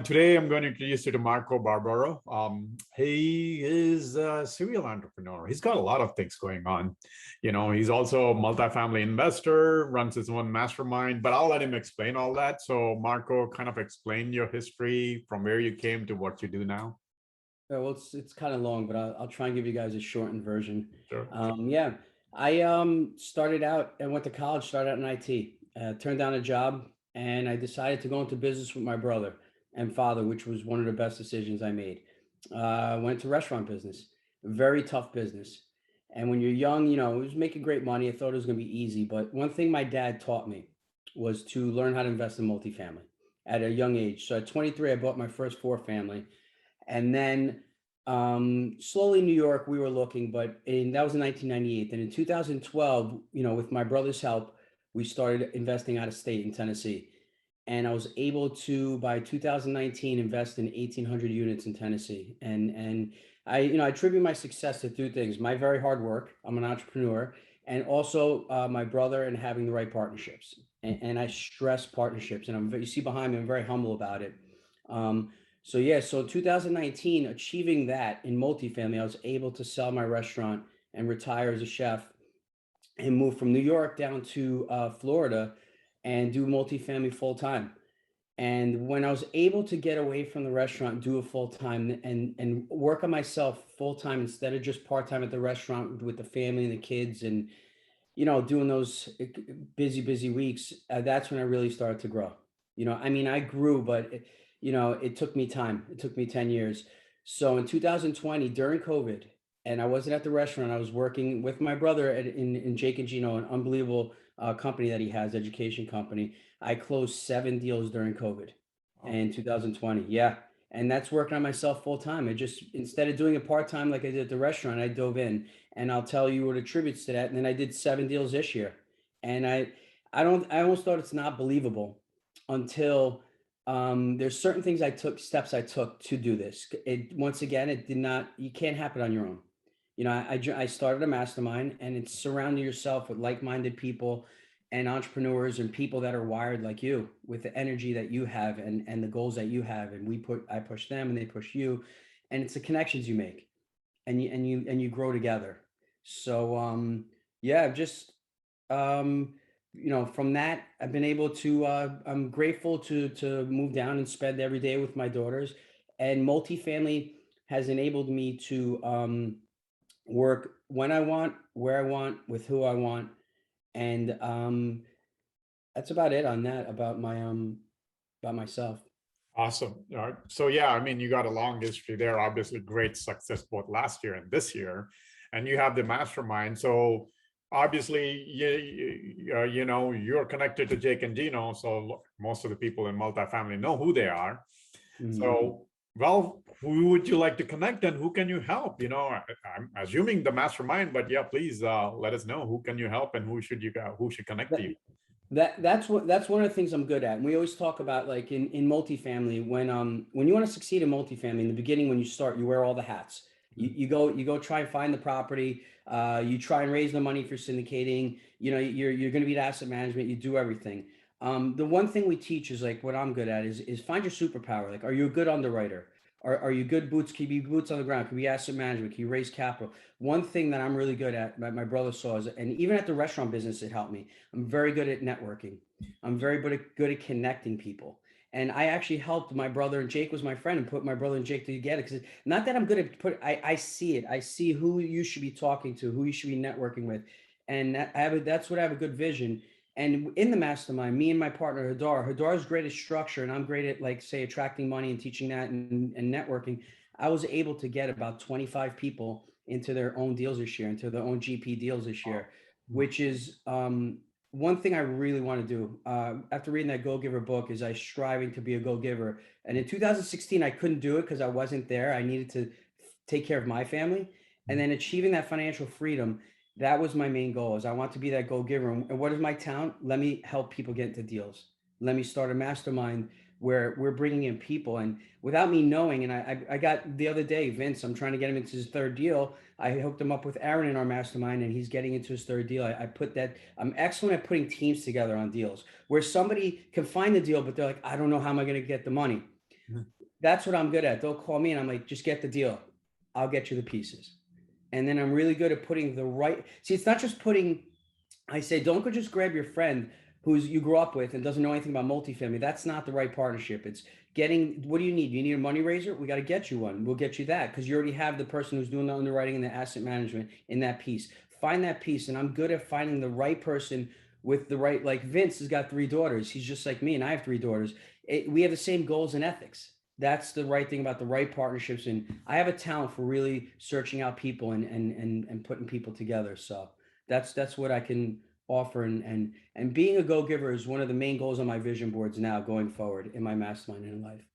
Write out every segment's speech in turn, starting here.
Today, I'm going to introduce you to Marco Barbaro. He is a serial entrepreneur. He's got a lot of things going on. He's also a multifamily investor, runs his own mastermind, but I'll let him explain all that. So, Marco, kind of explain your history from where you came to what you do now. Yeah, well, it's kind of long, but I'll try and give you guys a shortened version. Sure. Yeah, I started out and went to college, started out in IT, turned down a job, and I decided to go into business with my brother and father, which was one of the best decisions I made. Went to restaurant business, very tough business. And when you're young, it was making great money. I thought it was going to be easy, but one thing my dad taught me was to learn how to invest in multifamily at a young age. So at 23, I bought my first four family. And then slowly New York, we were looking, that was in 1998. And in 2012, with my brother's help, we started investing out of state in Tennessee. And I was able to, by 2019, invest in 1,800 units in Tennessee. And I attribute my success to two things: my very hard work. I'm an entrepreneur, and also my brother and having the right partnerships. And I stress partnerships, and you see behind me, I'm very humble about it. So 2019, achieving that in multifamily, I was able to sell my restaurant and retire as a chef and move from New York down to Florida and do multifamily full time. And when I was able to get away from the restaurant, do it full time and work on myself full time instead of just part time at the restaurant with the family and the kids and doing those busy weeks, that's when I really started to grow. I grew, but it took me time. It took me 10 years. So in 2020, during COVID, and I wasn't at the restaurant, I was working with my brother in Jake and Gino, an unbelievable company that he has, education company. I closed 7 deals during COVID in 2020. Yeah. And that's working on myself full time. I just, instead of doing it part time like I did at the restaurant, I dove in, and I'll tell you what attributes to that. And then I did 7 deals this year. And I almost thought it's not believable until there's certain things steps I took to do this. Once again, it did not, you can't happen on your own. I started a mastermind, and it's surrounding yourself with like-minded people and entrepreneurs and people that are wired like you with the energy that you have and the goals that you have. And I push them and they push you, and it's the connections you make, and you grow together. So yeah, just from that, I've been able to I'm grateful to move down and spend every day with my daughters. And multifamily has enabled me to work when I want, where I want, with who I want. And that's about it on that, about myself. Awesome. All right. So yeah, I mean, you got a long history there. Obviously, great success both last year and this year, and you have the mastermind. So obviously, you're connected to Jake and Gino. So most of the people in multifamily know who they are. Mhm. So, well, who would you like to connect, and who can you help? I'm assuming the mastermind, but yeah, please let us know who can you help, and who should connect to you. That's one of the things I'm good at. And we always talk about, like, in multifamily, when you want to succeed in multifamily, in the beginning, when you start, you wear all the hats. You go try and find the property, you try and raise the money for syndicating, you're going to be at asset management, you do everything. The one thing we teach is, like, what I'm good at is find your superpower. Like, are you a good underwriter? Are you good boots? Can you be boots on the ground? Can you be asset management? Can you raise capital? One thing that I'm really good at, my brother saw, is, and even at the restaurant business, it helped me. I'm very good at networking. I'm very good at connecting people. And I actually helped my brother, and Jake was my friend, and put my brother and Jake together. Because not that I'm good at I see it. I see who you should be talking to, who you should be networking with, and that's what I have a good vision. And in the mastermind, me and my partner Hadar is great at structure, and I'm great at, like, say, attracting money and teaching that and networking. I was able to get about 25 people into their own deals this year, into their own GP deals this year, which is one thing I really want to do. After reading that Go Giver book, is I striving to be a go giver. And in 2016, I couldn't do it because I wasn't there. I needed to take care of my family, and then achieving that financial freedom. That was my main goal. Is I want to be that go giver. And what is my talent? Let me help people get into deals. Let me start a mastermind where we're bringing in people, and without me knowing. And I got the other day, Vince, I'm trying to get him into his third deal. I hooked him up with Aaron in our mastermind, and he's getting into his third deal. I put that. I'm excellent at putting teams together on deals where somebody can find the deal, but they're like, I don't know how am I going to get the money. That's what I'm good at. They'll call me and I'm like, just get the deal. I'll get you the pieces. And then I'm really good at putting the right. See, it's not just putting. I say, don't go just grab your friend who's you grew up with and doesn't know anything about multifamily. That's not the right partnership. It's getting. What do you need? You need a money raiser. We got to get you one. We'll get you that because you already have the person who's doing the underwriting and the asset management in that piece. Find that piece, and I'm good at finding the right person with the right. Like Vince has got 3 daughters. He's just like me, and I have 3 daughters. We have the same goals and ethics. That's the right thing about the right partnerships, and I have a talent for really searching out people and putting people together. So that's what I can offer, and being a go-giver is one of the main goals on my vision boards now going forward in my mastermind and in life.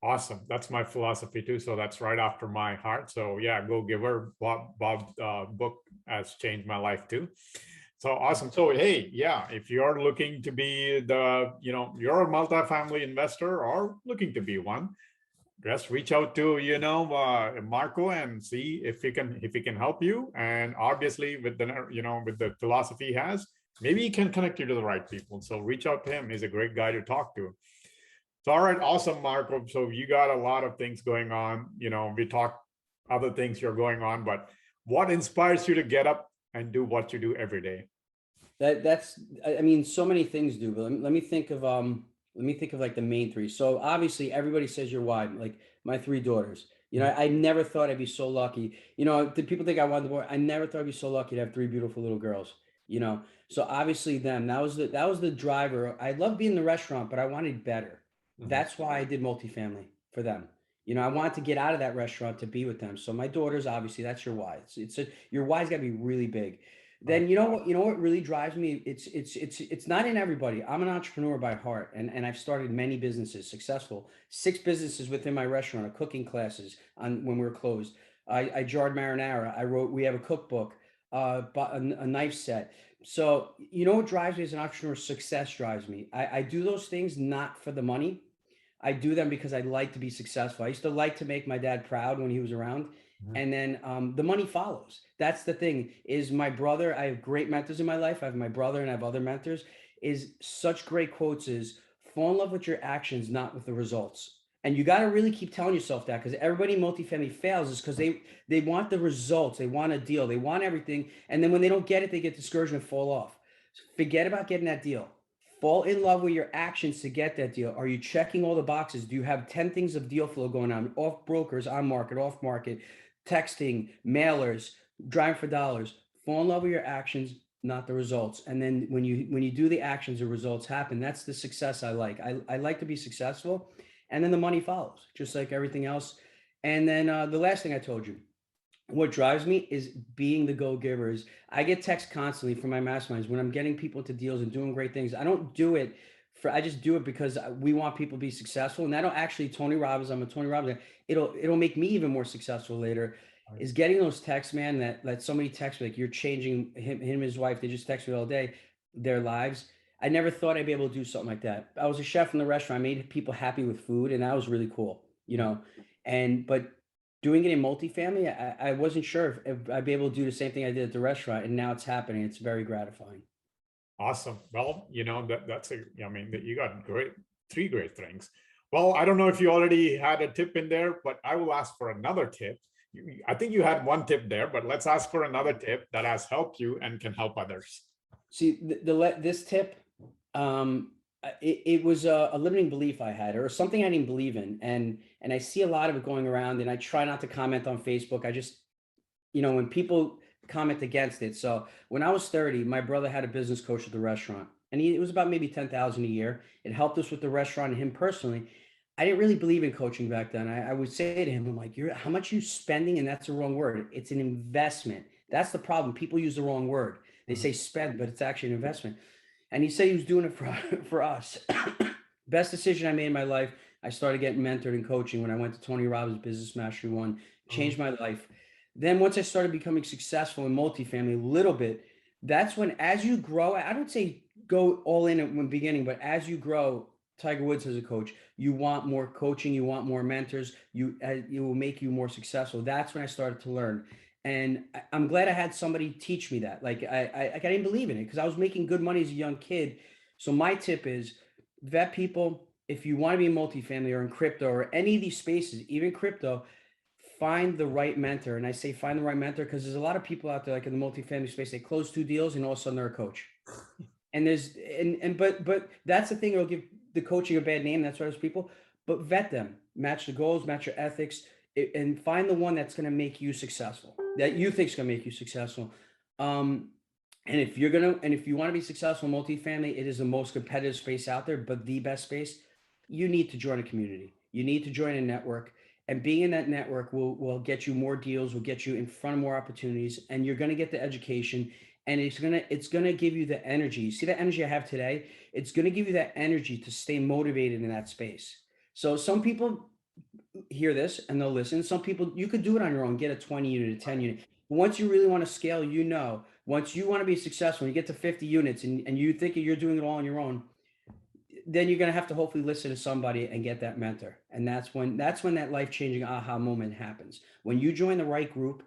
Awesome. That's my philosophy too. So that's right after my heart. So yeah, Go Giver, Bob's book has changed my life too. So awesome. So hey, yeah, if you're looking to be you're a multifamily investor or looking to be one, just reach out to Marco and see if he can help you. And obviously with with the philosophy he has, maybe he can connect you to the right people. So reach out to him. He's a great guy to talk to. So, all right, awesome, Marco. So you got a lot of things going on. We talked other things you're going on, but what inspires you to get up and do what you do every day? That's I mean, so many things do, but let me think of like the main three. So obviously everybody says you're wide, like my 3 daughters. I never thought I'd be so lucky. Did people think I wanted the boy? I never thought I'd be so lucky to have 3 beautiful little girls. So obviously them, that was the driver. I love being in the restaurant, but I wanted better. Mhm. That's why I did multifamily for them. I wanted to get out of that restaurant to be with them. So my daughters, obviously, that's your why. Your why's got to be really big. Right. Then you know what really drives me? It's not in everybody. I'm an entrepreneur by heart, and I've started many businesses, successful 6 businesses within my restaurant, cooking classes on when we were closed. I jarred marinara. We have a cookbook, a knife set. So what drives me as an entrepreneur? Success drives me. I do those things not for the money. I do them because I like to be successful. I used to like to make my dad proud when he was around, Mhm. and then the money follows. That's the thing. Is my brother? I have great mentors in my life. I have my brother and I have other mentors. Is such great quotes is fall in love with your actions, not with the results. And you got to really keep telling yourself that because everybody in multifamily fails is because they want the results, they want a deal, they want everything, and then when they don't get it, they get discouraged and fall off. Forget about getting that deal. Fall in love with your actions to get that deal. Are you checking all the boxes? Do you have 10 things of deal flow going on? Off brokers, on market, off market, texting, mailers, driving for dollars. Fall in love with your actions, not the results. And then when you do the actions, the results happen. That's the success I like. I like to be successful, and then the money follows, just like everything else. And then the last thing I told you, what drives me is being the go-giver. Is I get texts constantly from my masterminds when I'm getting people into deals and doing great things. I don't do it I just do it because we want people to be successful. And I don't actually Tony Robbins. I'm a Tony Robbins guy. It'll make me even more successful later. Right. Is getting those texts, man, that somebody texts me like you're changing him and his wife. They just text me all day, their lives. I never thought I'd be able to do something like that. I was a chef in the restaurant. I made people happy with food, and that was really cool. But doing it in multifamily, I wasn't sure if I'd be able to do the same thing I did at the restaurant, and now it's happening. It's very gratifying. Awesome. Well, I mean, that you got three great things. Well, I don't know if you already had a tip in there, but I will ask for another tip. I think you had one tip there, but let's ask for another tip that has helped you and can help others. See, this tip, it was a limiting belief I had, or something I didn't believe in, and I see a lot of it going around, and I try not to comment on Facebook. I just when people comment against it. So when I was 30, my brother had a business coach at the restaurant, and it was about maybe 10,000 a year. It helped us with the restaurant and him personally. I didn't really believe in coaching back then. I would say to him, I'm like, how much you spending? And that's the wrong word. It's an investment. That's the problem. People use the wrong word. They Mhm. say spend, but it's actually an investment. And he said he was doing it for, for us. Best decision I made in my life. I started getting mentored and coaching when I went to Tony Robbins Business Mastery One. Oh, Changed my life. Then once I started becoming successful in multifamily a little bit, that's when as you grow, I don't say go all in at the beginning, but as you grow, Tiger Woods as a coach, you want more coaching, you want more mentors, it will make you more successful. That's when I started to learn. And I'm glad I had somebody teach me that. Like I didn't believe in it because I was making good money as a young kid. So my tip is vet people, if you want to be in multifamily or in crypto or any of these spaces, even crypto, find the right mentor. And I say find the right mentor because there's a lot of people out there, like in the multifamily space, they close 2 deals and all of a sudden they're a coach. And there's but that's the thing, it'll give the coaching a bad name. That's why there's people, but vet them, match the goals, match your ethics, and find the one that's going to make you successful, that you think is going to make you successful. Um, and if you want to be successful in multifamily, it is the most competitive space out there, but the best space. You need to join a community. You need to join a network, and being in that network will get you more deals, will get you in front of more opportunities, and you're going to get the education, and it's gonna give you the energy. You see the energy I have today? It's gonna give you that energy to stay motivated in that space. So some people hear this and they'll listen. Some people, you could do it on your own, get a 20 unit, a 10 unit. But once you really want to scale, once you want to be successful, you get to 50 units and you think you're doing it all on your own, then you're going to have to hopefully listen to somebody and get that mentor. And that's when that life-changing aha moment happens. When you join the right group,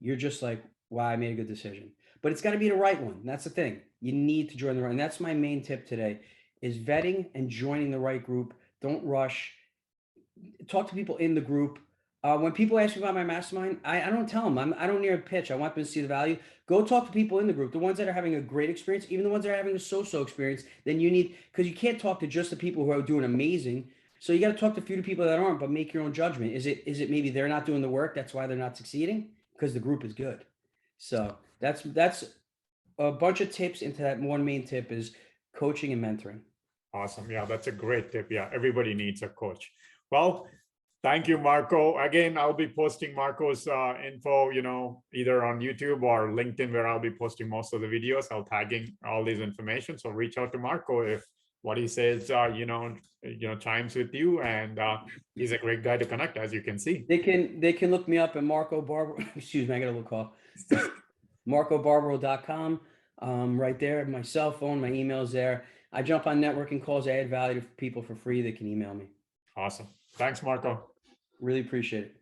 you're just like, wow, I made a good decision. But it's got to be the right one. That's the thing. You need to join the right. And that's my main tip today is vetting and joining the right group. Don't rush. Talk to people in the group. When people ask me about my mastermind, I don't tell them. I don't need a pitch. I want them to see the value. Go talk to people in the group, the ones that are having a great experience, even the ones that are having a so-so experience. Then you need, because you can't talk to just the people who are doing amazing. So you got to talk to a few people that aren't, but make your own judgment. Is it maybe they're not doing the work, that's why they're not succeeding? Because the group is good. So that's a bunch of tips into that. One main tip is coaching and mentoring. Awesome. Yeah, that's a great tip. Yeah, everybody needs a coach. Well, thank you, Marco. Again, I'll be posting Marco's info, either on YouTube or LinkedIn, where I'll be posting most of the videos. I'll tagging all these information. So reach out to Marco if what he says, chimes with you. And he's a great guy to connect, as you can see. They can look me up at Marco Barbaro. Excuse me, I got a little call. MarcoBarbaro.com. Right there, my cell phone, my email's there. I jump on networking calls. I add value to people for free. They can email me. Awesome. Thanks, Marco. Really appreciate it.